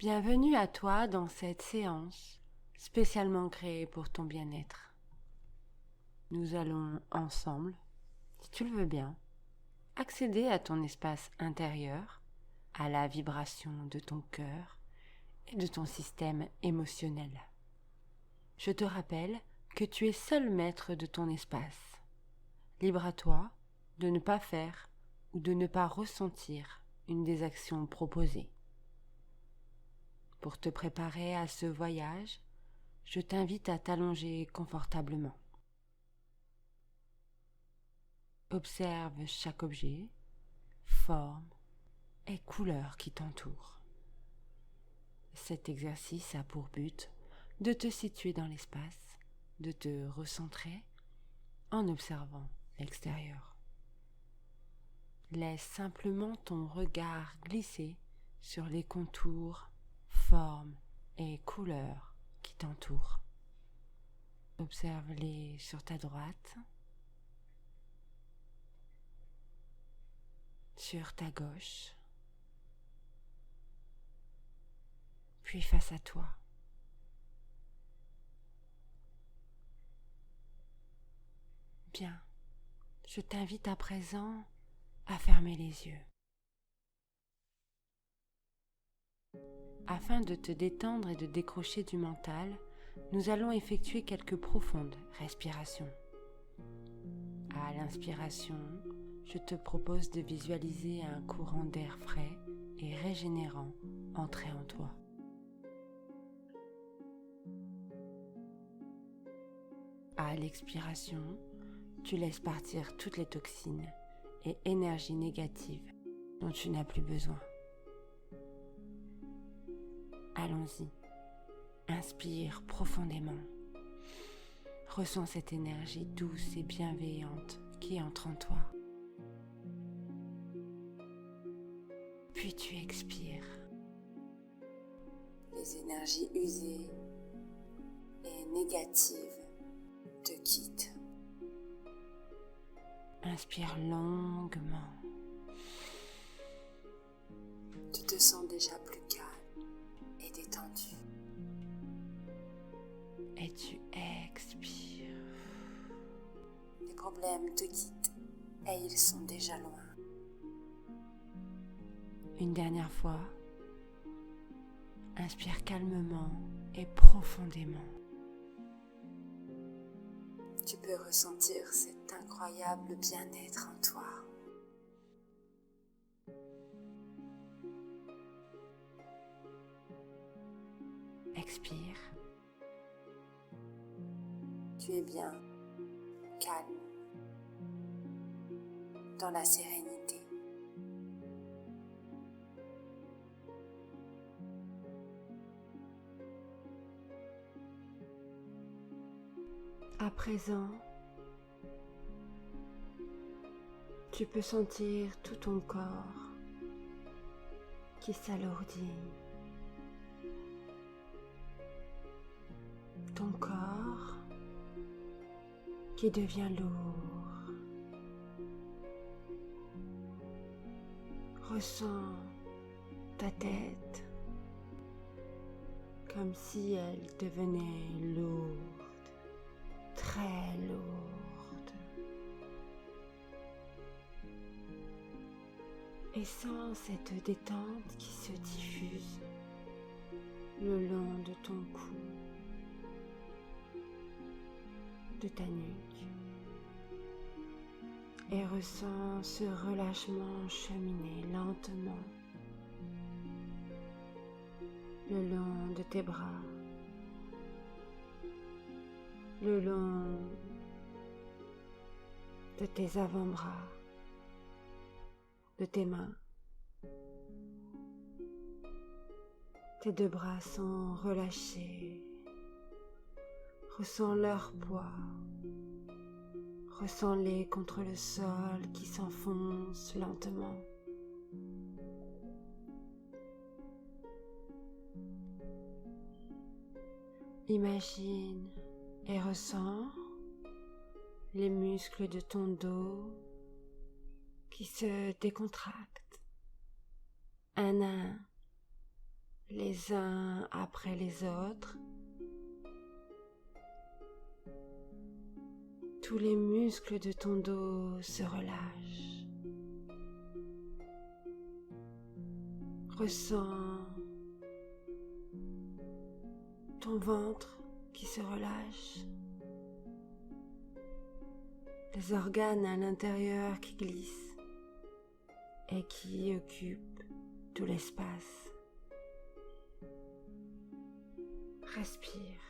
Bienvenue à toi dans cette séance spécialement créée pour ton bien-être. Nous allons ensemble, si tu le veux bien, accéder à ton espace intérieur, à la vibration de ton cœur et de ton système émotionnel. Je te rappelle que tu es seul maître de ton espace. Libre à toi de ne pas faire ou de ne pas ressentir une des actions proposées. Pour te préparer à ce voyage, je t'invite à t'allonger confortablement. Observe chaque objet, forme et couleur qui t'entoure. Cet exercice a pour but de te situer dans l'espace, de te recentrer en observant l'extérieur. Laisse simplement ton regard glisser sur les contours, formes et couleurs qui t'entourent. Observe-les sur ta droite, sur ta gauche, puis face à toi. Bien, je t'invite à présent à fermer les yeux. Afin de te détendre et de décrocher du mental, nous allons effectuer quelques profondes respirations. À l'inspiration, je te propose de visualiser un courant d'air frais et régénérant entrer en toi. À l'expiration, tu laisses partir toutes les toxines et énergies négatives dont tu n'as plus besoin. Allons-y. Inspire profondément. Ressens cette énergie douce et bienveillante qui entre en toi. Puis tu expires. Les énergies usées et négatives te quittent. Inspire longuement. Tu te sens déjà plus calme et détendu. Et tu expires. Les problèmes te quittent et ils sont déjà loin. Une dernière fois, inspire calmement et profondément. Tu peux ressentir cet incroyable bien-être en toi. Expire. Tu es bien, calme, dans la sérénité. À présent, tu peux sentir tout ton corps qui s'alourdit. Ton corps qui devient lourd. Ressens ta tête comme si elle devenait lourde, très lourde. Et sens cette détente qui se diffuse le long de ton cou, de ta nuque, et ressens ce relâchement cheminer lentement le long de tes bras, le long de tes avant-bras, de tes mains. Tes deux bras sont relâchés. Ressens leur poids. Ressens-les contre le sol qui s'enfonce lentement. Imagine et ressens les muscles de ton dos qui se décontractent un à un les uns après les autres. Tous les muscles de ton dos se relâchent. Ressens ton ventre qui se relâche. Les organes à l'intérieur qui glissent et qui occupent tout l'espace. Respire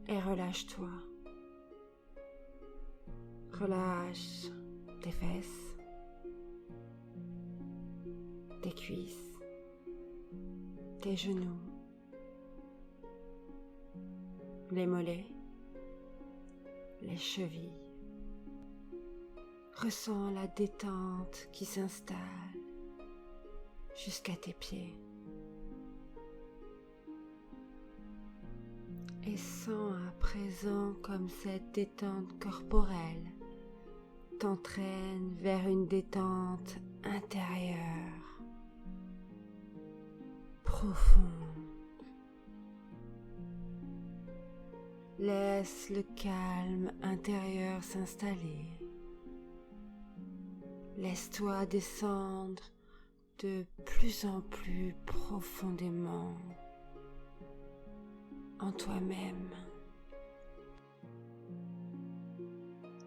et relâche-toi. Relâche tes fesses, tes cuisses, tes genoux, les mollets, les chevilles. Ressens la détente qui s'installe jusqu'à tes pieds. Et sens à présent comme cette détente corporelle t'entraîne vers une détente intérieure, profonde. Laisse le calme intérieur s'installer. Laisse-toi descendre de plus en plus profondément en toi-même.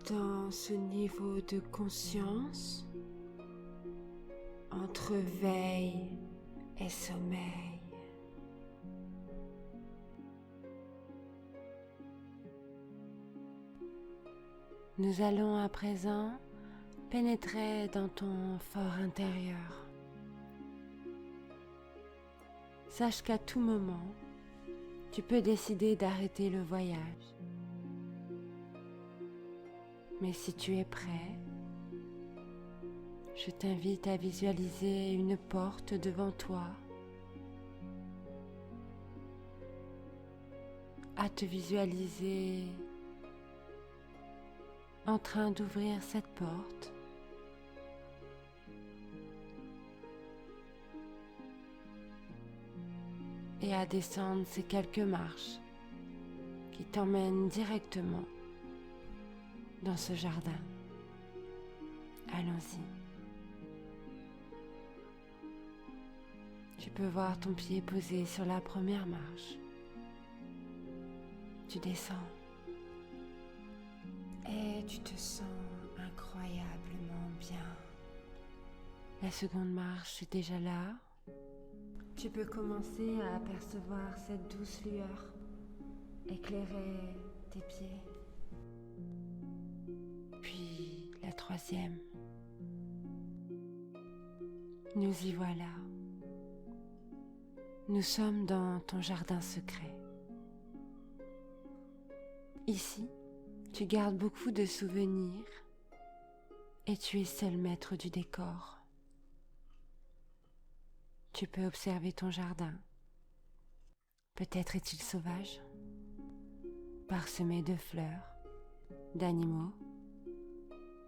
Dans ce niveau de conscience, entre veille et sommeil. Nous allons à présent pénétrer dans ton fort intérieur. Sache qu'à tout moment, tu peux décider d'arrêter le voyage. Mais si tu es prêt, je t'invite à visualiser une porte devant toi, à te visualiser en train d'ouvrir cette porte et à descendre ces quelques marches qui t'emmènent directement dans ce jardin. Allons-y. Tu peux voir ton pied posé sur la première marche. Tu descends et tu te sens incroyablement bien. La seconde marche est déjà là. Tu peux commencer à apercevoir cette douce lueur éclairer tes pieds. Puis la troisième. Nous y voilà. Nous sommes dans ton jardin secret. Ici, tu gardes beaucoup de souvenirs et tu es seul maître du décor. Tu peux observer ton jardin. Peut-être est-il sauvage, parsemé de fleurs, d'animaux,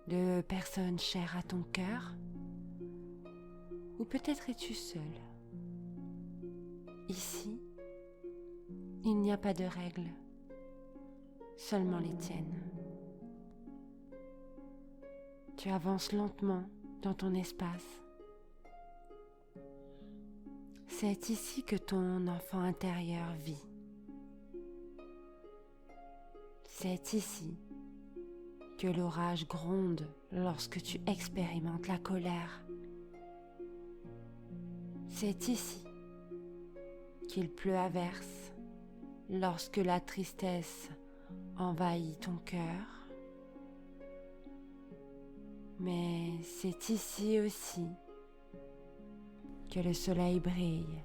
de personnes chères à ton cœur, ou peut-être es-tu seul. Ici, il n'y a pas de règles, seulement les tiennes. Tu avances lentement dans ton espace. C'est ici que ton enfant intérieur vit. C'est ici que l'orage gronde lorsque tu expérimentes la colère. C'est ici qu'il pleut à verse lorsque la tristesse envahit ton cœur. Mais c'est ici aussi que le soleil brille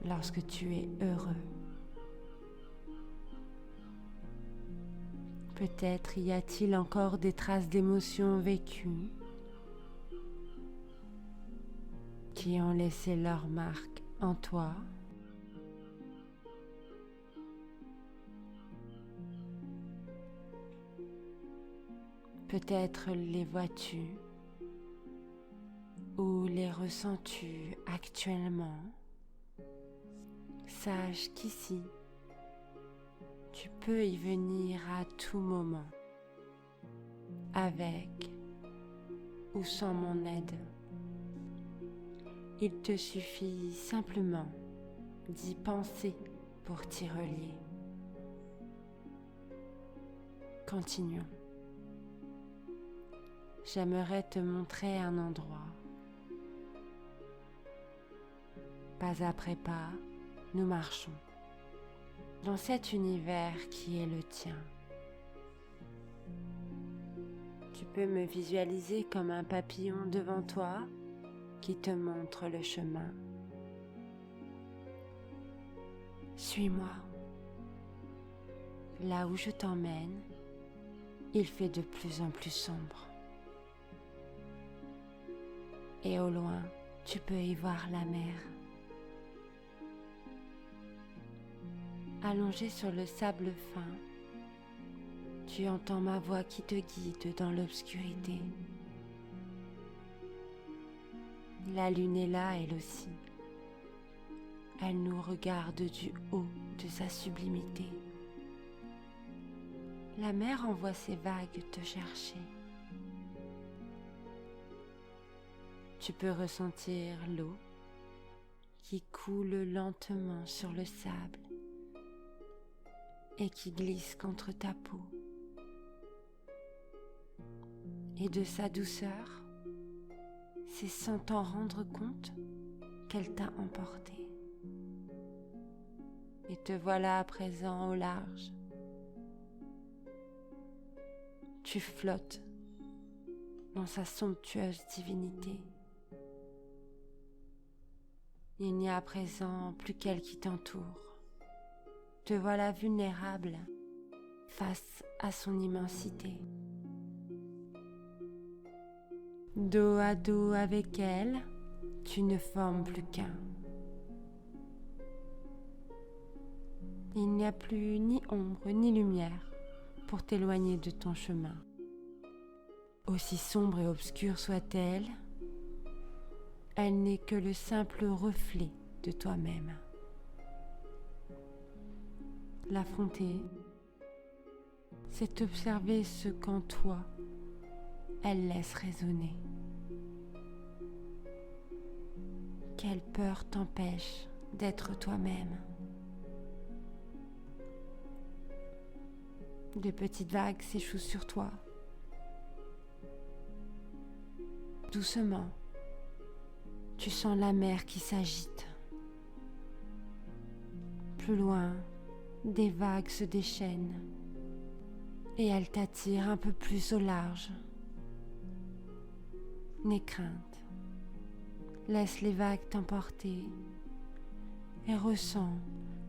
lorsque tu es heureux. Peut-être y a-t-il encore des traces d'émotions vécues qui ont laissé leur marque en toi. Peut-être les vois-tu ou les ressens-tu actuellement sache qu'ici, tu peux y venir à tout moment, avec ou sans mon aide. Il te suffit simplement d'y penser pour t'y relier. Continuons. J'aimerais te montrer un endroit. Pas après pas, nous marchons dans cet univers qui est le tien. Tu peux me visualiser comme un papillon devant toi qui te montre le chemin. Suis-moi. Là où je t'emmène, il fait de plus en plus sombre. Et au loin, tu peux y voir la mer. Allongé sur le sable fin, tu entends ma voix qui te guide dans l'obscurité. La lune est là, elle aussi. Elle nous regarde du haut de sa sublimité. La mer envoie ses vagues te chercher. Tu peux ressentir l'eau qui coule lentement sur le sable et qui glisse contre ta peau. Et de sa douceur, c'est sans t'en rendre compte qu'elle t'a emporté. Et te voilà à présent au large. Tu flottes dans sa somptueuse divinité. Il n'y a à présent plus qu'elle qui t'entoure. Te voilà vulnérable face à son immensité. Dos à dos avec elle, tu ne formes plus qu'un. Il n'y a plus ni ombre ni lumière pour t'éloigner de ton chemin. Aussi sombre et obscure soit-elle, elle n'est que le simple reflet de toi-même. L'affronter, c'est observer ce qu'en toi, elle laisse résonner. Quelle peur t'empêche d'être toi-même? De petites vagues s'échouent sur toi. Doucement, tu sens la mer qui s'agite. Plus loin, des vagues se déchaînent et elles t'attirent un peu plus au large. N'aie crainte, laisse les vagues t'emporter et ressens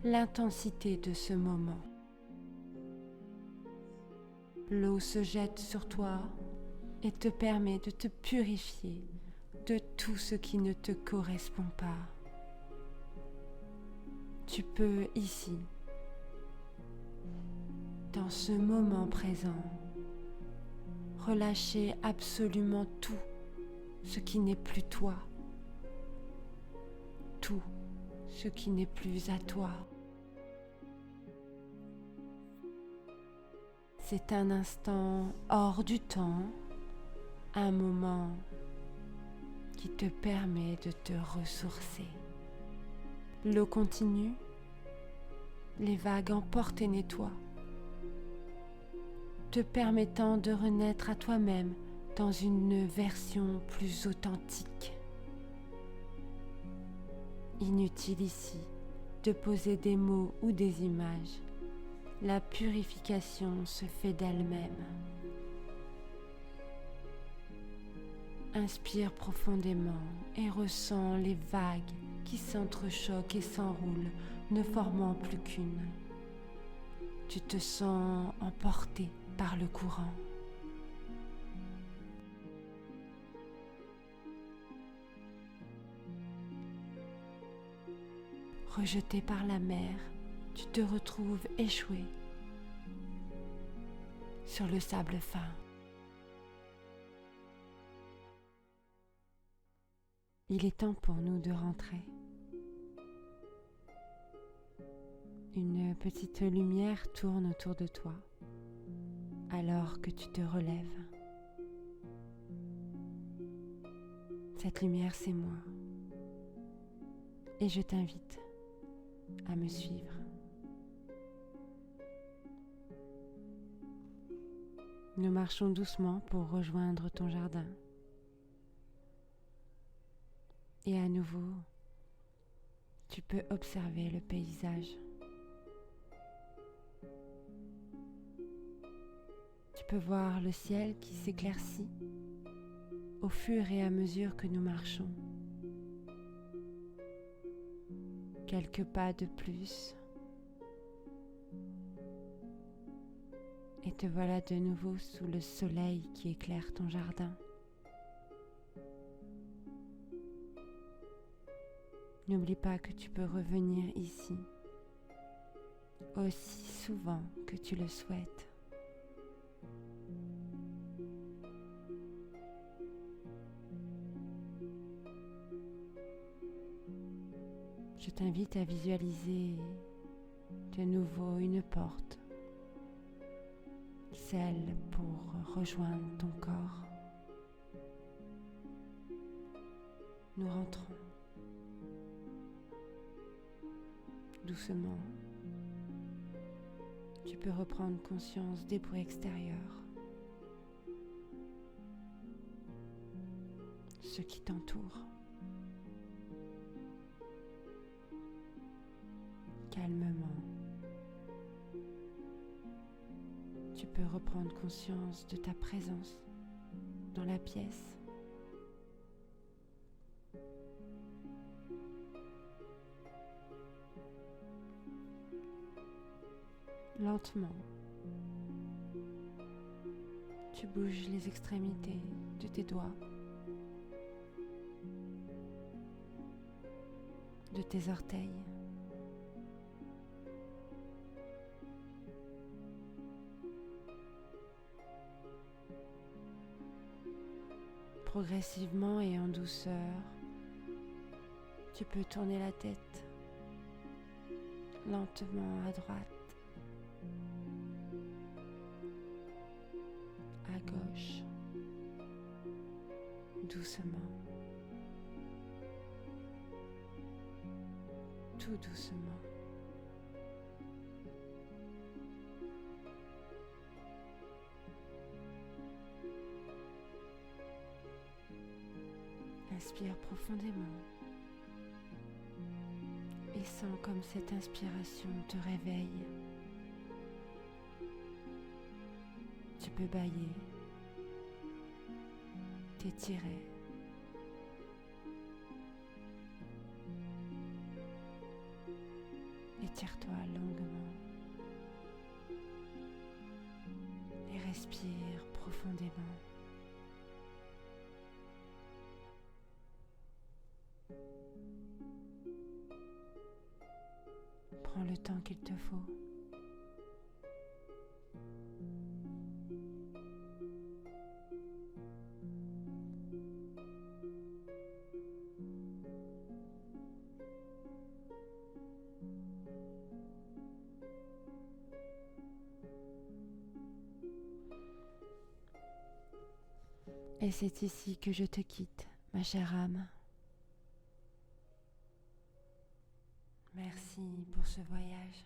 l'intensité de ce moment. L'eau se jette sur toi et te permet de te purifier de tout ce qui ne te correspond pas. Tu peux ici, dans ce moment présent, relâcher absolument tout ce qui n'est plus toi, tout ce qui n'est plus à toi. C'est un instant hors du temps, un moment qui te permet de te ressourcer. L'eau continue, les vagues emportent et nettoient, te permettant de renaître à toi-même dans une version plus authentique. Inutile ici de poser des mots ou des images. La purification se fait d'elle-même. Inspire profondément et ressens les vagues qui s'entrechoquent et s'enroulent, ne formant plus qu'une. Tu te sens emporté par le courant. Rejeté par la mer, tu te retrouves échoué sur le sable fin. Il est temps pour nous de rentrer. Une petite lumière tourne autour de toi alors que tu te relèves. Cette lumière, c'est moi. Et je t'invite à me suivre. Nous marchons doucement pour rejoindre ton jardin. Et à nouveau, tu peux observer le paysage. Tu peux voir le ciel qui s'éclaircit au fur et à mesure que nous marchons. Quelques pas de plus. Et te voilà de nouveau sous le soleil qui éclaire ton jardin. N'oublie pas que tu peux revenir ici aussi souvent que tu le souhaites. Je t'invite à visualiser de nouveau une porte, celle pour rejoindre ton corps. Nous rentrons doucement. Tu peux reprendre conscience des bruits extérieurs, ceux qui t'entourent. Calmement, tu peux reprendre conscience de ta présence dans la pièce. Lentement, tu bouges les extrémités de tes doigts, de tes orteils. Progressivement et en douceur, tu peux tourner la tête lentement à droite, à gauche, doucement, tout doucement. Inspire profondément et sens comme cette inspiration te réveille. Tu peux bâiller, t'étirer. Étire-toi longuement et respire profondément. Prends le temps qu'il te faut. Et c'est ici que je te quitte, ma chère âme. Merci pour ce voyage.